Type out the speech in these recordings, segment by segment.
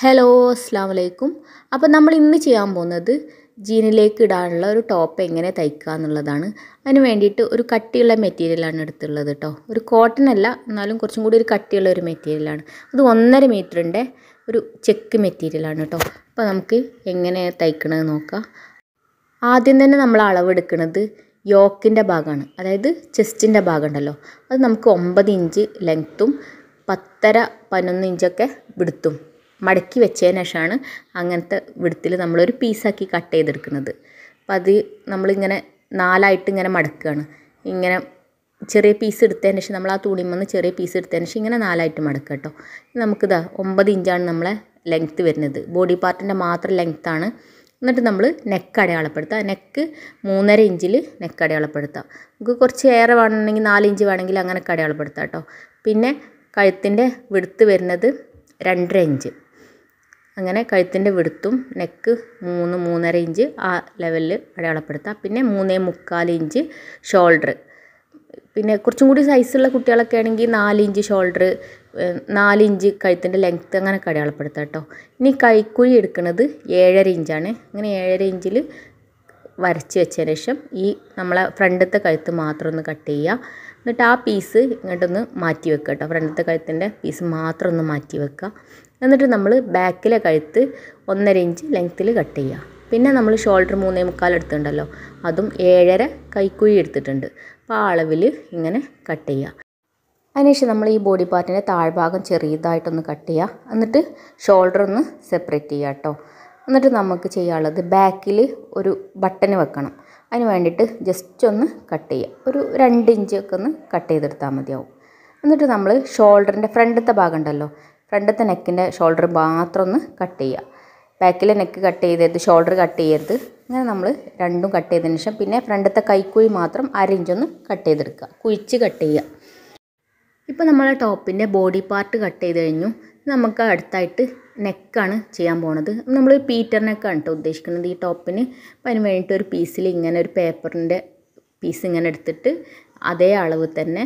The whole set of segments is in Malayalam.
ഹലോ അസ്സലാമു അലൈക്കും. അപ്പോൾ നമ്മൾ ഇന്ന് ചെയ്യാൻ പോകുന്നത് ജീനിലേക്ക് ഇടാനുള്ള ഒരു ടോപ്പ് എങ്ങനെ തയ്ക്കുക എന്നുള്ളതാണ്. അതിന് വേണ്ടിയിട്ട് ഒരു കട്ടിയുള്ള മെറ്റീരിയലാണ് എടുത്തുള്ളത് കേട്ടോ. ഒരു കോട്ടൺ അല്ല, എന്നാലും കുറച്ചും കൂടി ഒരു കട്ടിയുള്ള ഒരു മെറ്റീരിയലാണ്. അത് 1.5 മീറ്ററിൻ്റെ ഒരു ചെക്ക് മെറ്റീരിയലാണ് കേട്ടോ. അപ്പോൾ നമുക്ക് എങ്ങനെ തയ്ക്കണമെന്ന് നോക്കാം. ആദ്യം തന്നെ നമ്മൾ അളവെടുക്കുന്നത് യോക്കിൻ്റെ ഭാഗമാണ്, അതായത് ചെസ്റ്റിൻ്റെ ഭാഗം ഉണ്ടല്ലോ. അത് നമുക്ക് 9 ഇഞ്ച് ലെങ്ത്തും 10.5-11 ഇഞ്ചൊക്കെ വിടുത്തും മടക്കി വെച്ചതിന് ശേഷമാണ് അങ്ങനത്തെ വിടത്തിൽ നമ്മളൊരു പീസാക്കി കട്ട് ചെയ്തെടുക്കുന്നത്. അപ്പോൾ അത് നമ്മളിങ്ങനെ 4ആയിട്ട് ഇങ്ങനെ മടക്കുകയാണ്. ഇങ്ങനെ ചെറിയ പീസ് എടുത്തതിന് ശേഷം നമ്മൾ ആ തുണിമേന്ന് ചെറിയ പീസ് എടുത്തതിന് ശേഷം ഇങ്ങനെ 4ആയിട്ട് മടക്കുക കേട്ടോ. നമുക്കിതാ 9 ഇഞ്ചാണ് നമ്മളെ ലെങ്ത്ത് വരുന്നത്, ബോഡി പാർട്ടിൻ്റെ മാത്രം ലെങ്ത്താണ്. എന്നിട്ട് നമ്മൾ നെക്ക് അടയാളപ്പെടുത്തുക. നെക്ക് 3.5 ഇഞ്ചിൽ നെക്ക് അടയാളപ്പെടുത്തുക. നമുക്ക് കുറച്ച് ഏറെ വേണമെങ്കിൽ 4 ഇഞ്ച് വേണമെങ്കിൽ അങ്ങനെയൊക്കെ അടയാളപ്പെടുത്താം കേട്ടോ. പിന്നെ കഴുത്തിൻ്റെ വിടുത്ത് വരുന്നത് 2.5 ഇഞ്ച്. അങ്ങനെ കഴുത്തിൻ്റെ വിടുത്തും നെക്ക് 3-3.5 ഇഞ്ച് ആ ലെവലിൽ അടയാളപ്പെടുത്താം. പിന്നെ 3.25 ഇഞ്ച് ഷോൾഡർ. പിന്നെ കുറച്ചും കൂടി സൈസുള്ള കുട്ടികളൊക്കെ ആണെങ്കിൽ 4 ഇഞ്ച് ഷോൾഡർ, 4 ഇഞ്ച് കഴുത്തിൻ്റെ ലെങ്ത്ത് അങ്ങനെയൊക്കെ അടയാളപ്പെടുത്താം കേട്ടോ. ഇനി കൈക്കുഴി എടുക്കുന്നത് 7.5 ഇഞ്ചാണ്. അങ്ങനെ 7.5 ഇഞ്ചിൽ വരച്ച് വെച്ചതിന് ശേഷം ഈ നമ്മളെ ഫ്രണ്ടത്തെ കഴുത്ത് മാത്രം ഒന്ന് കട്ട് ചെയ്യുക. എന്നിട്ട് ആ പീസ് ഇങ്ങോട്ടൊന്ന് മാറ്റി വെക്കുക കേട്ടോ. ഫ്രണ്ടത്തെ കഴുത്തിൻ്റെ പീസ് മാത്രം ഒന്ന് മാറ്റി വെക്കുക. എന്നിട്ട് നമ്മൾ ബാക്കിലെ കഴുത്ത് 1.5 ഇഞ്ച് ലെങ്ത്തിൽ കട്ട് ചെയ്യുക. പിന്നെ നമ്മൾ ഷോൾഡർ 3.25 എടുത്തിട്ടുണ്ടല്ലോ, അതും 7.5 കൈക്കുഴി എടുത്തിട്ടുണ്ട്. അപ്പോൾ ആ അളവിൽ ഇങ്ങനെ കട്ട് ചെയ്യുക. അതിനുശേഷം നമ്മൾ ഈ ബോഡി പാർട്ടിൻ്റെ താഴ്ഭാഗം ചെറിയതായിട്ടൊന്ന് കട്ട് ചെയ്യുക. എന്നിട്ട് ഷോൾഡർ ഒന്ന് സെപ്പറേറ്റ് ചെയ്യുക കേട്ടോ. എന്നിട്ട് നമുക്ക് ചെയ്യാനുള്ളത് ബാക്കിൽ ഒരു ബട്ടൺ വെക്കണം. അതിന് വേണ്ടിയിട്ട് ജസ്റ്റ് ഒന്ന് കട്ട് ചെയ്യുക. ഒരു 2 ഇഞ്ചൊക്കെ ഒന്ന് കട്ട് ചെയ്തെടുത്താൽ മതിയാവും. എന്നിട്ട് നമ്മൾ ഷോൾഡറിൻ്റെ ഫ്രണ്ടത്തെ ഭാഗം ഉണ്ടല്ലോ, ഫ്രണ്ടത്തെ നെക്കിൻ്റെ ഷോൾഡർ മാത്രം ഒന്ന് കട്ട് ചെയ്യുക. ബാക്കിലെ നെക്ക് കട്ട് ചെയ്തത്, ഷോൾഡർ കട്ട് ചെയ്യരുത്. അങ്ങനെ നമ്മൾ രണ്ടും കട്ട് ചെയ്തതിന് ശേഷം പിന്നെ ഫ്രണ്ടത്തെ കൈക്കുഴി മാത്രം 1/2 ഇഞ്ചൊന്ന് കട്ട് ചെയ്തെടുക്കുക, കുഴിച്ച് കട്ട് ചെയ്യുക. ഇപ്പോൾ നമ്മളെ ടോപ്പിൻ്റെ ബോഡി പാർട്ട് കട്ട് ചെയ്ത് കഴിഞ്ഞു. നമുക്ക് അടുത്തായിട്ട് നെക്കാണ് ചെയ്യാൻ പോണത്. നമ്മൾ പീറ്റർ നെക്കാണ് കേട്ടോ ഉദ്ദേശിക്കുന്നത് ഈ ടോപ്പിന്. അപ്പോൾ അതിന് വേണ്ടിയിട്ട് ഒരു പീസിൽ ഇങ്ങനെ ഒരു പേപ്പറിൻ്റെ പീസ് ഇങ്ങനെ എടുത്തിട്ട് അതേ അളവ് തന്നെ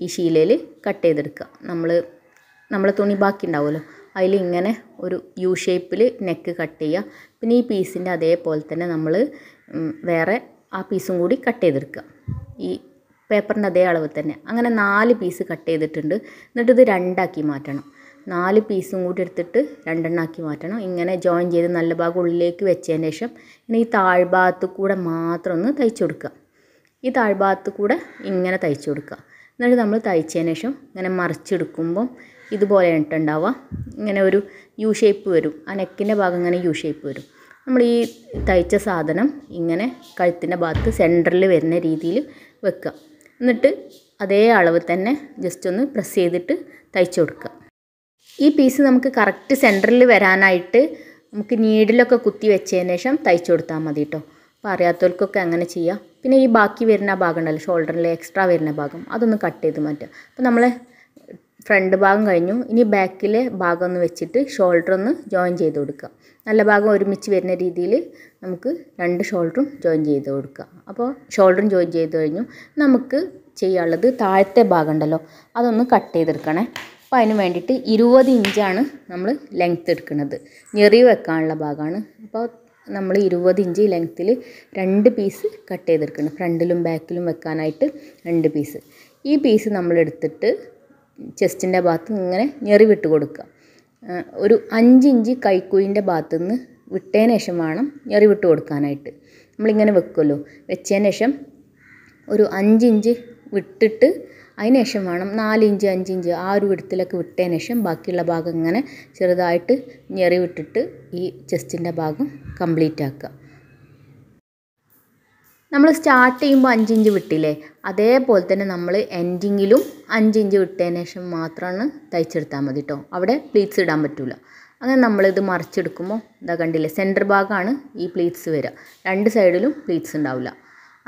ഈ ശീലയിൽ കട്ട് ചെയ്തെടുക്കുക. നമ്മളെ തുണി ബാക്കി ഉണ്ടാവുമല്ലോ, അതിൽ ഇങ്ങനെ ഒരു യു ഷേപ്പിൽ നെക്ക് കട്ട് ചെയ്യുക. പിന്നെ ഈ പീസിൻ്റെ അതേപോലെ തന്നെ നമ്മൾ വേറെ ആ പീസും കൂടി കട്ട് ചെയ്തെടുക്കുക, ഈ പേപ്പറിൻ്റെ അതേ അളവ് തന്നെ. അങ്ങനെ 4 പീസ് കട്ട് ചെയ്തിട്ടുണ്ട്. എന്നിട്ട് ഇത് 2ആക്കി മാറ്റണം. 4 പീസും കൂടി എടുത്തിട്ട് 2 മാറ്റണം. ഇങ്ങനെ ജോയിൻ ചെയ്ത് നല്ല ഭാഗം ഉള്ളിലേക്ക് വെച്ചതിന് ശേഷം ഇനി ഈ താഴ്ഭാഗത്ത് കൂടെ മാത്രം ഒന്ന് തയ്ച്ചു കൊടുക്കുക. ഈ താഴ്ഭാഗത്ത് കൂടെ ഇങ്ങനെ തയ്ച്ചു കൊടുക്കുക. എന്നിട്ട് നമ്മൾ തയ്ച്ചതിന് ശേഷം ഇങ്ങനെ മറിച്ചെടുക്കുമ്പം ഇതുപോലെ ഇട്ടുണ്ടാവുക. ഇങ്ങനെ ഒരു യു ഷേപ്പ് വരും, ആ നെക്കിൻ്റെ ഭാഗം ഇങ്ങനെ യു ഷേപ്പ് വരും. നമ്മൾ ഈ തയ്ച്ച സാധനം ഇങ്ങനെ കഴുത്തിൻ്റെ ഭാഗത്ത് സെൻറ്ററിൽ വരുന്ന രീതിയിൽ വെക്കുക. എന്നിട്ട് അതേ അളവ് തന്നെ ജസ്റ്റ് ഒന്ന് പ്രസ് ചെയ്തിട്ട് തയ്ച്ചു കൊടുക്കുക. ഈ പീസ് നമുക്ക് കറക്റ്റ് സെൻറ്ററിൽ വരാനായിട്ട് നമുക്ക് നീഡിലൊക്കെ കുത്തി വെച്ചതിന് ശേഷം തയ്ച്ചു കൊടുത്താൽ മതി കേട്ടോ. അപ്പോൾ അറിയാത്തവർക്കൊക്കെ അങ്ങനെ ചെയ്യാം. പിന്നെ ഈ ബാക്കി വരുന്ന ഭാഗം ഉണ്ടല്ലോ, ഷോൾഡറിൽ എക്സ്ട്രാ വരുന്ന ഭാഗം, അതൊന്ന് കട്ട് ചെയ്ത് മാറ്റുക. അപ്പോൾ നമ്മൾ ഫ്രണ്ട് ഭാഗം കഴിഞ്ഞു. ഇനി ബാക്കിലെ ഭാഗം ഒന്ന് വെച്ചിട്ട് ഷോൾഡർ ഒന്ന് ജോയിൻ ചെയ്ത് കൊടുക്കുക. നല്ല ഭാഗം ഒരുമിച്ച് വരുന്ന രീതിയിൽ നമുക്ക് 2 ഷോൾഡറും ജോയിൻ ചെയ്ത് കൊടുക്കുക. അപ്പോൾ ഷോൾഡറും ജോയിൻ ചെയ്ത് കഴിഞ്ഞു. നമുക്ക് ചെയ്യാനുള്ളത് താഴത്തെ ഭാഗം ഉണ്ടല്ലോ, അതൊന്ന് കട്ട് ചെയ്തെടുക്കണേ. അപ്പോൾ അതിന് വേണ്ടിയിട്ട് 20 ഇഞ്ചാണ് നമ്മൾ ലെങ്ത്ത് എടുക്കുന്നത്, ഞെറി വെക്കാനുള്ള ഭാഗമാണ്. അപ്പോൾ നമ്മൾ 20 ഇഞ്ച് ലെങ്ത്തിൽ 2 പീസ് കട്ട് ചെയ്തെടുക്കണം, ഫ്രണ്ടിലും ബാക്കിലും വെക്കാനായിട്ട് 2 പീസ്. ഈ പീസ് നമ്മൾ എടുത്തിട്ട് ചെസ്റ്റിൻ്റെ ഭാഗത്ത് ഇങ്ങനെ ഞെറി വിട്ട് കൊടുക്കുക. ഒരു 5 ഇഞ്ച് കൈക്കുഴിൻ്റെ ഭാഗത്തു നിന്ന് വിട്ടതിന് ശേഷം വേണം ഞെറി വിട്ട് കൊടുക്കാനായിട്ട്. നമ്മളിങ്ങനെ വെക്കുമല്ലോ, വെച്ചതിന് ശേഷം ഒരു 5 ഇഞ്ച് വിട്ടിട്ട് അതിന് ശേഷം വേണം 4 ഇഞ്ച് 5 ഇഞ്ച് ആ ഒരു വിടത്തിലൊക്കെ വിട്ടതിന് ശേഷം ബാക്കിയുള്ള ഭാഗം ഇങ്ങനെ ചെറുതായിട്ട് ഞെറി വിട്ടിട്ട് ഈ ചെസ്റ്റിൻ്റെ ഭാഗം കംപ്ലീറ്റ് ആക്കുക. നമ്മൾ സ്റ്റാർട്ട് ചെയ്യുമ്പോൾ 5 ഇഞ്ച് വിട്ടില്ലേ, അതേപോലെ തന്നെ നമ്മൾ എൻഡിങ്ങിലും 5 ഇഞ്ച് വിട്ടതിന് ശേഷം മാത്രമാണ് തയ്ച്ചെടുത്താൽ മതി കേട്ടോ. അവിടെ പ്ലീറ്റ്സ് ഇടാൻ പറ്റില്ല. അങ്ങനെ നമ്മളിത് മറിച്ചെടുക്കുമ്പോൾ ഇതാ കണ്ടില്ലേ, സെൻറ്റർ ഭാഗമാണ് ഈ പ്ലീറ്റ്സ് വരിക, 2 സൈഡിലും പ്ലീറ്റ്സ് ഉണ്ടാവില്ല.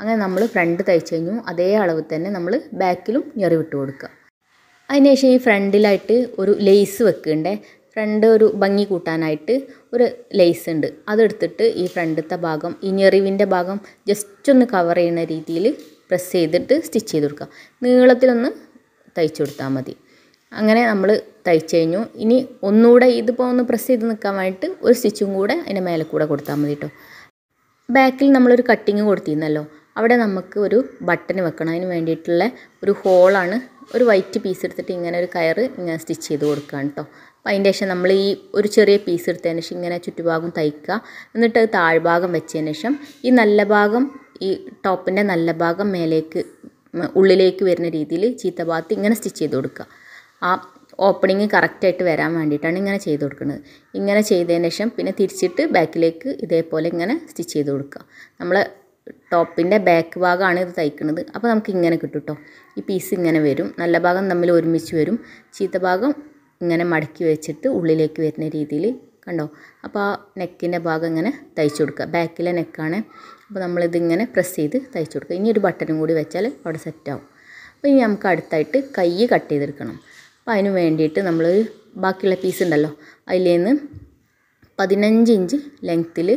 അങ്ങനെ നമ്മൾ ഫ്രണ്ട് തയ്ച്ച് കഴിഞ്ഞു. അതേ അളവ് തന്നെ നമ്മൾ ബാക്കിലും ഞെറി വിട്ട് കൊടുക്കുക. അതിനുശേഷം ഈ ഫ്രണ്ടിലായിട്ട് ഒരു ലേസ് വെക്കുന്നുണ്ടേ. ഫ്രണ്ട് ഒരു ഭംഗി കൂട്ടാനായിട്ട് ഒരു ലേസ് ഉണ്ട്, അതെടുത്തിട്ട് ഈ ഫ്രണ്ടത്തെ ഭാഗം, ഈ ഞെറിവിൻ്റെ ഭാഗം ജസ്റ്റ് ഒന്ന് കവർ ചെയ്യുന്ന രീതിയിൽ പ്രസ് ചെയ്തിട്ട് സ്റ്റിച്ച് ചെയ്ത് കൊടുക്കുക. നീളത്തിലൊന്ന് തയ്ച്ചു കൊടുത്താൽ മതി. അങ്ങനെ നമ്മൾ തയ്ച്ച് കഴിഞ്ഞു. ഇനി ഒന്നുകൂടെ ഇതിപ്പോൾ ഒന്ന് പ്രസ് ചെയ്ത് നിൽക്കാൻ വേണ്ടിയിട്ട് ഒരു സ്റ്റിച്ചും കൂടെ അതിൻ്റെ മേലെ കൂടെ കൊടുത്താൽ മതി കേട്ടോ. ബാക്കിൽ നമ്മളൊരു കട്ടിങ് കൊടുത്തിരുന്നല്ലോ, അവിടെ നമുക്ക് ഒരു ബട്ടൺ വെക്കണം. അതിന് വേണ്ടിയിട്ടുള്ള ഒരു ഹോളാണ്. ഒരു വൈറ്റ് പീസ് എടുത്തിട്ട് ഇങ്ങനെ ഒരു കയറ് ഇങ്ങനെ സ്റ്റിച്ച് ചെയ്ത് കൊടുക്കുകയാണ് കേട്ടോ. അപ്പോൾ അതിൻ്റെ ശേഷം നമ്മൾ ഈ ഒരു ചെറിയ പീസ് എടുത്തതിന് ശേഷം ഇങ്ങനെ ചുറ്റുഭാഗം തയ്ക്കുക. എന്നിട്ട് താഴ്ഭാഗം വെച്ചതിന് ശേഷം ഈ നല്ല ഭാഗം, ഈ ടോപ്പിൻ്റെ നല്ല ഭാഗം മേലേക്ക് ഉള്ളിലേക്ക് വരുന്ന രീതിയിൽ ചീത്ത ഭാഗത്ത് ഇങ്ങനെ സ്റ്റിച്ച് ചെയ്ത് കൊടുക്കുക. ആ ഓപ്പണിങ് കറക്റ്റായിട്ട് വരാൻ വേണ്ടിയിട്ടാണ് ഇങ്ങനെ ചെയ്ത് കൊടുക്കുന്നത്. ഇങ്ങനെ ചെയ്തതിന് ശേഷം പിന്നെ തിരിച്ചിട്ട് ബാക്കിലേക്ക് ഇതേപോലെ ഇങ്ങനെ സ്റ്റിച്ച് ചെയ്ത് കൊടുക്കുക. നമ്മൾ ടോപ്പിൻ്റെ ബാക്ക് ഭാഗമാണ് ഇത് തയ്ക്കുന്നത്. അപ്പോൾ നമുക്ക് ഇങ്ങനെ കിട്ടും കേട്ടോ. ഈ പീസ് ഇങ്ങനെ വരും, നല്ല ഭാഗം തമ്മിൽ ഒരുമിച്ച് വരും, ചീത്ത ഭാഗം ഇങ്ങനെ മടക്കി വെച്ചിട്ട് ഉള്ളിലേക്ക് വരുന്ന രീതിയിൽ കണ്ടോ. അപ്പോൾ ആ നെക്കിൻ്റെ ഭാഗം ഇങ്ങനെ തയ്ച്ചു കൊടുക്കുക. ബാക്കിലെ നെക്കാണ്. അപ്പോൾ നമ്മളിതിങ്ങനെ പ്രസ് ചെയ്ത് തയ്ച്ചു കൊടുക്കുക. ഇനി ഒരു ബട്ടണും കൂടി വെച്ചാൽ അവിടെ സെറ്റാവും. അപ്പോൾ ഇനി നമുക്ക് അടുത്തായിട്ട് കൈ കട്ട് ചെയ്തെടുക്കണം. അപ്പോൾ അതിന് വേണ്ടിയിട്ട് നമ്മൾ ബാക്കിയുള്ള പീസ് ഉണ്ടല്ലോ, അതിൽ നിന്ന് 15 ഇഞ്ച് ലെങ്ത്തിൽ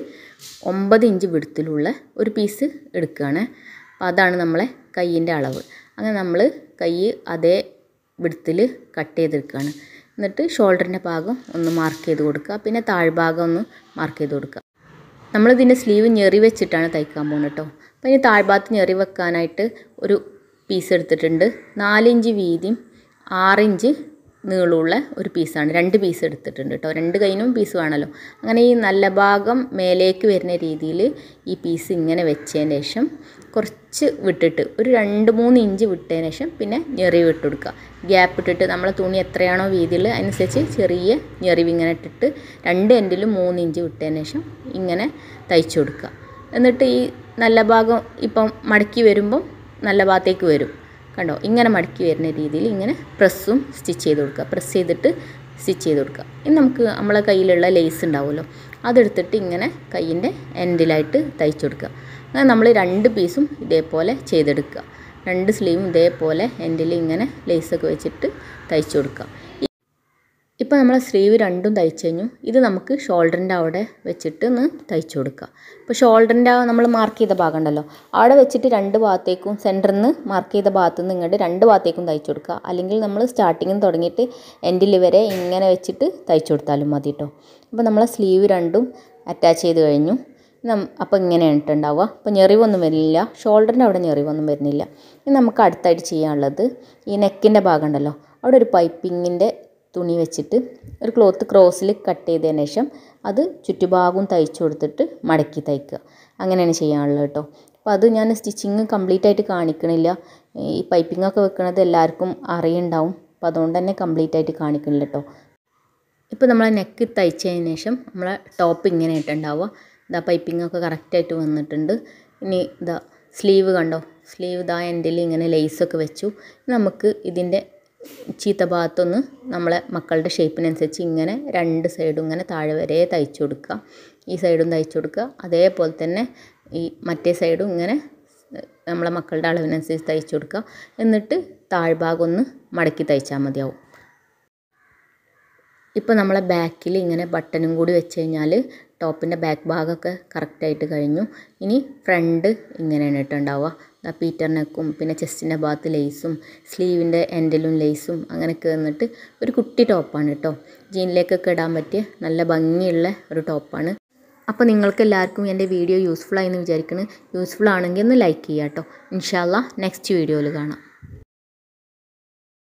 9 ഇഞ്ച് വിഡ്ത്തിലുള്ള ഒരു പീസ് എടുക്കുകയാണ്. അപ്പോൾ അതാണ് നമ്മളെ കയ്യിൻ്റെ അളവ്. അങ്ങനെ നമ്മൾ കൈ അതേ വിഡ്ത്തിൽ കട്ട് ചെയ്തെടുക്കുകയാണ്. എന്നിട്ട് ഷോൾഡറിൻ്റെ ഭാഗം ഒന്ന് മാർക്ക് ചെയ്ത് കൊടുക്കുക. പിന്നെ താഴ്ഭാഗം ഒന്ന് മാർക്ക് ചെയ്ത് കൊടുക്കുക. നമ്മളിതിൻ്റെ സ്ലീവ് ഞെറി വെച്ചിട്ടാണ് തയ്ക്കാൻ പോകുന്നത് കേട്ടോ. അപ്പോൾ ഇനി താഴ്ഭാഗത്ത് ഞെറി വെക്കാനായിട്ട് ഒരു പീസ് എടുത്തിട്ടുണ്ട്. 4 ഇഞ്ച് വീതിയും 6 ഇഞ്ച് നീളമുള്ള ഒരു പീസാണ്. 2 പീസ് എടുത്തിട്ടുണ്ട് കേട്ടോ. 2 കൈയിനും പീസ് വേണമല്ലോ. അങ്ങനെ ഈ നല്ല ഭാഗം മേലേക്ക് വരുന്ന രീതിയിൽ ഈ പീസ് ഇങ്ങനെ വെച്ചതിന് ശേഷം കുറച്ച് വിട്ടിട്ട് ഒരു 2-3 ഇഞ്ച് വിട്ടതിന് ശേഷം പിന്നെ ഞെറിവ് ഇട്ട് കൊടുക്കുക. ഗ്യാപ്പ് ഇട്ടിട്ട് നമ്മളെ തുണി എത്രയാണോ വീതിയിൽ അതിനനുസരിച്ച് ചെറിയ ഞെറിവ് ഇങ്ങനെ ഇട്ടിട്ട് 2 എൻഡിലും 3 ഇഞ്ച് വിട്ടതിന് ശേഷം ഇങ്ങനെ തയ്ച്ചു കൊടുക്കുക. എന്നിട്ട് ഈ നല്ല ഭാഗം ഇപ്പം മടക്കി വരുമ്പം നല്ല ഭാഗത്തേക്ക് വരും കണ്ടോ. ഇങ്ങനെ മടക്കി വരുന്ന രീതിയിൽ ഇങ്ങനെ പ്രസ്സും സ്റ്റിച്ച് ചെയ്ത് കൊടുക്കുക. പ്രസ് ചെയ്തിട്ട് സ്റ്റിച്ച് ചെയ്ത് കൊടുക്കുക. ഇനി നമുക്ക് നമ്മളെ കയ്യിലുള്ള ലേസ് ഉണ്ടാവുമല്ലോ, അതെടുത്തിട്ട് ഇങ്ങനെ കയ്യിൻ്റെ എൻഡിലായിട്ട് തയ്ച്ചു കൊടുക്കുക. അങ്ങനെ നമ്മൾ 2 പീസും ഇതേപോലെ ചെയ്തെടുക്കുക. 2 സ്ലീവും ഇതേപോലെ എൻഡിൽ ഇങ്ങനെ ലേസൊക്കെ വെച്ചിട്ട് തയ്ച്ചു കൊടുക്കുക. ഇപ്പോൾ നമ്മൾ സ്ലീവ് 2ഉം തയ്ച്ചു കഴിഞ്ഞു. ഇത് നമുക്ക് ഷോൾഡറിൻ്റെ അവിടെ വെച്ചിട്ട് ഒന്ന് തയ്ച്ചു കൊടുക്കുക. ഇപ്പോൾ ഷോൾഡറിൻ്റെ നമ്മൾ മാർക്ക് ചെയ്ത ഭാഗം ഉണ്ടല്ലോ, അവിടെ വെച്ചിട്ട് 2 ഭാഗത്തേക്കും സെൻറ്ററിൽ നിന്ന് മാർക്ക് ചെയ്ത ഭാഗത്തു നിന്ന് ഇങ്ങോട്ട് 2 ഭാഗത്തേക്കും തയ്ച്ചു കൊടുക്കുക. അല്ലെങ്കിൽ നമ്മൾ സ്റ്റാർട്ടിങ്ങിൽ തുടങ്ങിയിട്ട് എൻഡിൽ വരെ ഇങ്ങനെ വെച്ചിട്ട് തയ്ച്ചു കൊടുത്താലും മതി കേട്ടോ. അപ്പോൾ നമ്മളെ സ്ലീവ് 2ഉം അറ്റാച്ച് ചെയ്ത് കഴിഞ്ഞു. അപ്പോൾ ഇങ്ങനെയാണ് ഉണ്ടാവുക. അപ്പോൾ ഞെറിവൊന്നും വരുന്നില്ല, ഷോൾഡറിൻ്റെ അവിടെ ഞെറിവൊന്നും വരുന്നില്ല. ഇനി നമുക്ക് അടുത്തായിട്ട് ചെയ്യാനുള്ളത് ഈ നെക്കിൻ്റെ ഭാഗം ഉണ്ടല്ലോ, അവിടെ ഒരു പൈപ്പിങ്ങിൻ്റെ തുണി വെച്ചിട്ട് ഒരു ക്ലോത്ത് ക്രോസിൽ കട്ട് ചെയ്തതിന് ശേഷം അത് ചുറ്റുഭാഗവും തയ്ച്ചു കൊടുത്തിട്ട് മടക്കി തയ്ക്കുക. അങ്ങനെയാണ് ചെയ്യാനുള്ളത് കേട്ടോ. അപ്പോൾ അത് ഞാൻ സ്റ്റിച്ചിങ് കംപ്ലീറ്റ് ആയിട്ട് കാണിക്കണില്ല. ഈ പൈപ്പിങ്ങൊക്കെ വെക്കുന്നത് എല്ലാവർക്കും അറിയുണ്ടാവും. അപ്പോൾ അതുകൊണ്ട് തന്നെ കംപ്ലീറ്റ് ആയിട്ട് കാണിക്കണില്ല കേട്ടോ. ഇപ്പോൾ നമ്മളെ നെക്ക് തയ്ച്ചതിന് ശേഷം നമ്മളെ ടോപ്പ് ഇങ്ങനെ ആയിട്ടുണ്ടാവുക. ഇതാ പൈപ്പിങ്ങൊക്കെ കറക്റ്റായിട്ട് വന്നിട്ടുണ്ട്. ഇനി ഇതാ സ്ലീവ് കണ്ടോ, സ്ലീവ് ഇതാ എൻഡിൽ ഇങ്ങനെ ലേസൊക്കെ വെച്ചു. നമുക്ക് ഇതിൻ്റെ ചീത്ത ഭാഗത്തൊന്ന് നമ്മളെ മക്കളുടെ ഷേപ്പിനനുസരിച്ച് ഇങ്ങനെ 2 സൈഡും ഇങ്ങനെ താഴെ വരെ തയ്ച്ചു കൊടുക്കുക. ഈ സൈഡും തയ്ച്ചു കൊടുക്കുക. അതേപോലെ തന്നെ ഈ മറ്റേ സൈഡും ഇങ്ങനെ നമ്മളെ മക്കളുടെ അളവിനനുസരിച്ച് തയ്ച്ചു കൊടുക്കുക. എന്നിട്ട് താഴ്ഭാഗം ഒന്ന് മടക്കി തയ്ച്ചാൽ മതിയാവും. ഇപ്പോൾ നമ്മളെ ബാക്കിൽ ഇങ്ങനെ ബട്ടണും കൂടി വെച്ച് കഴിഞ്ഞാൽ ടോപ്പിൻ്റെ ബാക്ക് ഭാഗമൊക്കെ കറക്റ്റായിട്ട് കഴിഞ്ഞു. ഇനി ഫ്രണ്ട് ഇങ്ങനെയാണ് ഇട്ടുണ്ടാവുക. പീറ്റർ നെക്കും പിന്നെ ചെസ്റ്റിൻ്റെ ഭാഗത്ത് ലേസും സ്ലീവിൻ്റെ എൻഡിലും ലേസും അങ്ങനെയൊക്കെ വന്നിട്ട് ഒരു കുട്ടി ടോപ്പാണ് കേട്ടോ. ജീനിലേക്കൊക്കെ ഇടാൻ പറ്റിയ നല്ല ഭംഗിയുള്ള ഒരു ടോപ്പാണ്. അപ്പോൾ നിങ്ങൾക്ക് എല്ലാവർക്കും എൻ്റെ വീഡിയോ യൂസ്ഫുൾ ആയെന്ന് വിചാരിക്കുന്നു. യൂസ്ഫുൾ ആണെങ്കിൽ ഒന്ന് ലൈക്ക് ചെയ്യുക കേട്ടോ. ഇൻഷാ അല്ലാഹ് നെക്സ്റ്റ് വീഡിയോയിൽ കാണാം.